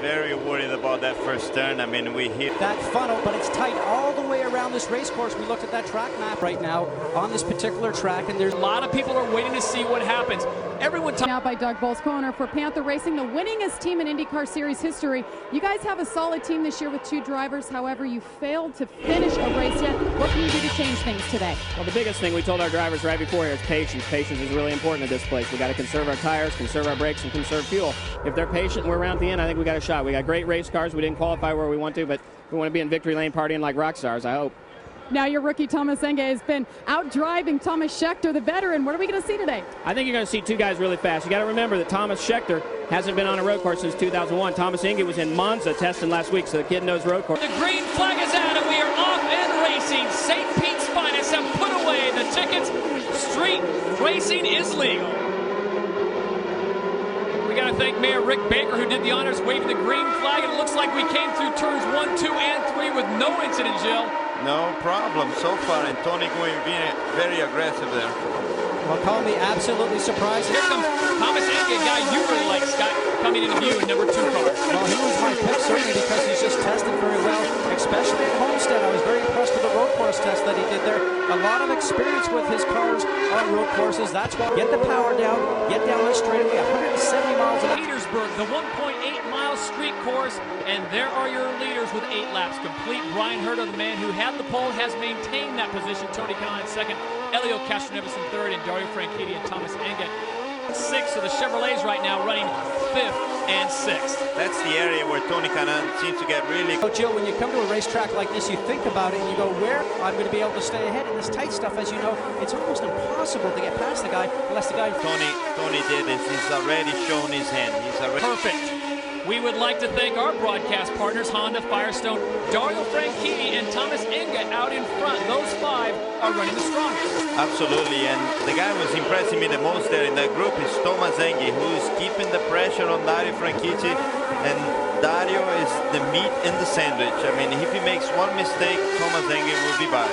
very worried about that first turn. I mean, we hit that funnel, but it's tight all the way around this race course. We looked at that track map right now on this particular track, and there's a lot of people are waiting to see what happens. Everyone now by Doug Bull's corner for Panther Racing, the winningest team in IndyCar Series history. You guys have a solid team this year with 2 drivers. However, you failed to finish a race yet. What can you do to change things today? Well, the biggest thing we told our drivers right before here is patience. Patience is really important at this place. We got to conserve our tires, conserve our brakes, and conserve fuel. If they're patient and we're around the end, I think we got a shot. We got great race cars. We didn't qualify where we want to, but we want to be in victory lane partying like rock stars, I hope. Now your rookie Thomas Enge has been out driving Thomas Scheckter, the veteran. What are we going to see today? I think you're going to see 2 guys really fast. You got to remember that Thomas Scheckter hasn't been on a road course since 2001. Thomas Enge was in Monza testing last week, so the kid knows road course. The green flag is out, and we are off and racing. St. Pete's finest have put away the tickets. Street racing is legal. We got to thank Mayor Rick Baker, who did the honors waving the green flag, and it looks like we came through turns 1, 2, and 3 with no incident, Jill. no problem so far, and Tony going being very aggressive there. well, call me absolutely surprised. Here comes Thomas Enge, a guy you really like, Scott, coming into view in number 2 car. Well, he was my pick certainly because he's just tested very well, especially at Homestead. I was very impressed with the road course test that he did there. A lot of experience with his cars on road courses. That's why get the power down, get down the straightaway, 170 miles an hour. Petersburg, the 1.8-mile street course, and there are your leaders with 8 laps complete. Brian Herta, the man who had the pole, has maintained that position. Tony Kanaan in second, Helio Castroneves in third, and Dario Franchitti and Thomas Enge 6th. So the Chevrolets right now running 5th and 6th. That's the area where Tony Kanaan seems to get really. So, Jill, when you come to a racetrack like this, you think about it and you go, where I'm going to be able to stay ahead. In this tight stuff, as you know, it's almost impossible to get past the guy unless the guy. Tony did this. He's already shown his hand. He's already Perfect. We would like to thank our broadcast partners, Honda, Firestone, Dario Franchitti, and Thomas Enge out in front. Those 5 are running the strongest. Absolutely, and the guy who's impressing me the most there in that group is Thomas Enge, who's keeping the pressure on Dario Franchitti, and Dario is the meat in the sandwich. I mean, if he makes one mistake, Thomas Enge will be by.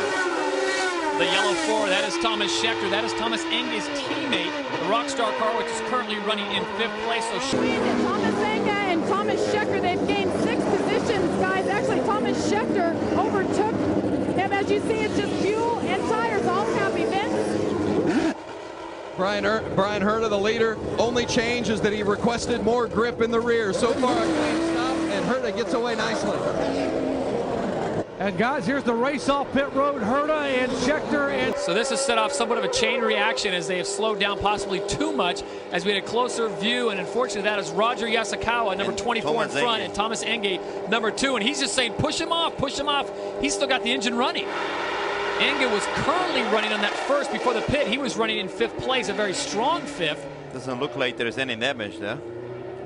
The yellow 4, that is Thomas Scheckter. That is Thomas Enge's teammate, the Rockstar car, which is currently running in 5th place. So Thomas Enge and Thomas Scheckter, they've gained 6 positions, guys. Actually, Thomas Scheckter overtook him. As you see, it's just fuel and tires. All happy, Vince. Brian Herta, the leader. Only change is that he requested more grip in the rear. So far, a clean stop, and Herta gets away nicely. And guys, here's the race off pit road. Herta and Scheckter. And so this has set off somewhat of a chain reaction as they have slowed down possibly too much as we had a closer view. And unfortunately, that is Roger Yasukawa, number 24 in front, and Thomas Enge, number 2. And he's just saying, push him off, push him off. He's still got the engine running. Enge was currently running on that first before the pit. He was running in 5th place, a very strong 5th. Doesn't look like there's any damage there.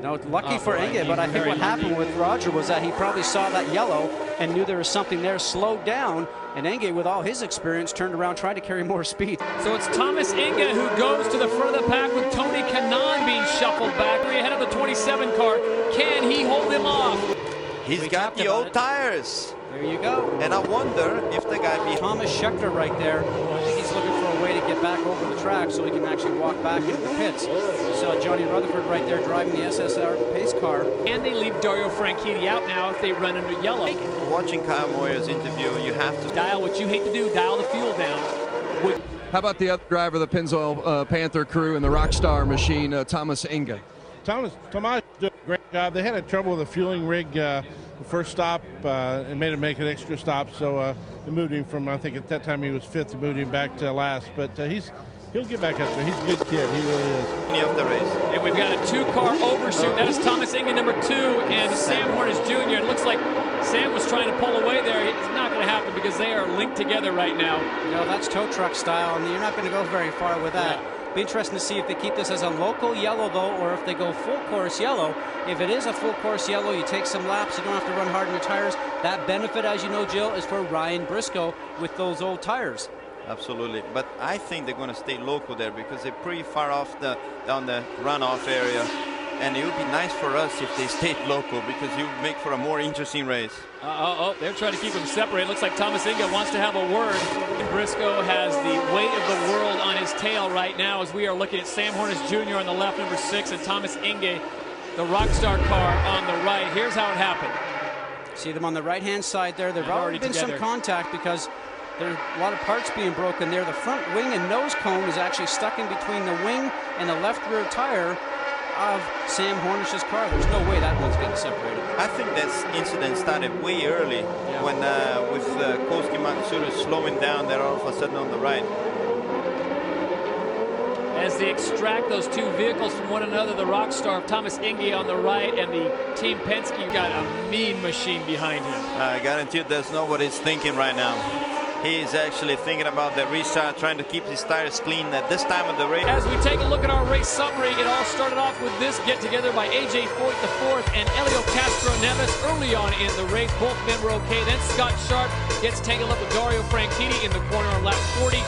No, lucky for Enge, but I think what happened with Roger was that he probably saw that yellow and knew there was something there, slowed down, and Enge, with all his experience, turned around, tried to carry more speed. So it's Thomas Enge who goes to the front of the pack with Tony Kanaan being shuffled back. Ahead of the 27 car. Can he hold him off? He's got the old tires. There you go. And I wonder if the guy be Thomas Scheckter right there. I think he's looking for a way to get back over the track so he can actually walk back into the pits. So Johnny Rutherford right there driving the SSR pace car. And they leave Dario Franchitti out now if they run under yellow. Watching Kyle Moyer's interview, you have to dial what you hate to do, dial the fuel down. How about the other driver of the Pennzoil Panther crew and the Rockstar machine, Thomas Enge? Tomas did a great job. They had trouble with the fueling rig the first stop and made him make an extra stop. So they moved him from, I think at that time he was 5th, they moved him back to last. But he'll get back up there. He's a good kid. He really is. Of the race. And we've got a 2-car overshoot. That is Thomas Enge, number 2, and Sam Hornishem Jr. It looks like Sam was trying to pull away there. It's not going to happen because they are linked together right now. You know, that's tow truck style, and you're not going to go very far with that. Yeah. Be interesting to see if they keep this as a local yellow, though, or if they go full course yellow. If it is a full course yellow, you take some laps. You don't have to run hard on your tires. That benefit, as you know, Jill, is for Ryan Briscoe with those old tires. Absolutely, but I think they're going to stay local there because they're pretty far off down the runoff area, and it would be nice for us if they stayed local because it would make for a more interesting race. They're trying to keep them separated. Looks like Thomas Enge wants to have a word. Briscoe has the weight of the world on his tail right now as we are looking at Sam Hornishem Jr. on the left, number 6, and Thomas Enge the Rockstar car on the right. Here's how it happened. See them on the right-hand side there. There's already been together. some contact because there's a lot of parts being broken there. The front wing and nose cone is actually stuck in between the wing and the left rear tire of Sam Hornish's car. There's no way that one's getting separated. I think this incident started way early when with Koski Matsuda slowing down there all of a sudden on the right. As they extract those two vehicles from one another, the Rockstar of Thomas Enge on the right and the Team Penske got a mean machine behind him. I guarantee you that's not what he's thinking right now. He's actually thinking about the restart, trying to keep his tires clean at this time of the race. As we take a look at our race summary, it all started off with this get-together by AJ Foyt IV and Helio Castroneves early on in the race. Both men were okay. Then Scott Sharp gets tangled up with Dario Franchitti in the corner on lap 40.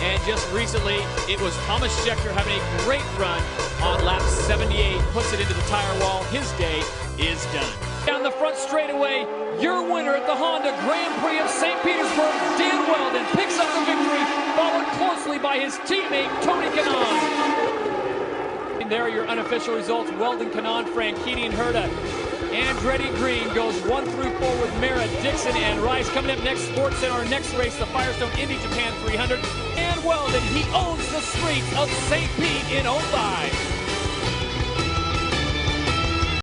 And just recently, it was Thomas Scheckter having a great run on lap 78. Puts it into the tire wall. His day is done. Down the front straightaway, your winner at the Honda Grand Prix of St. Petersburg, Dan Weldon, picks up the victory, followed closely by his teammate, Tony Kanaan. And there are your unofficial results. Weldon, Kanaan, Franchitti, and Herta. Andretti Green goes 1 through 4 with Mara, Dixon, and Rice. Coming up next, Sports Center, our next race, the Firestone Indy Japan 300. And Weldon, he owns the streets of St. Pete in 05.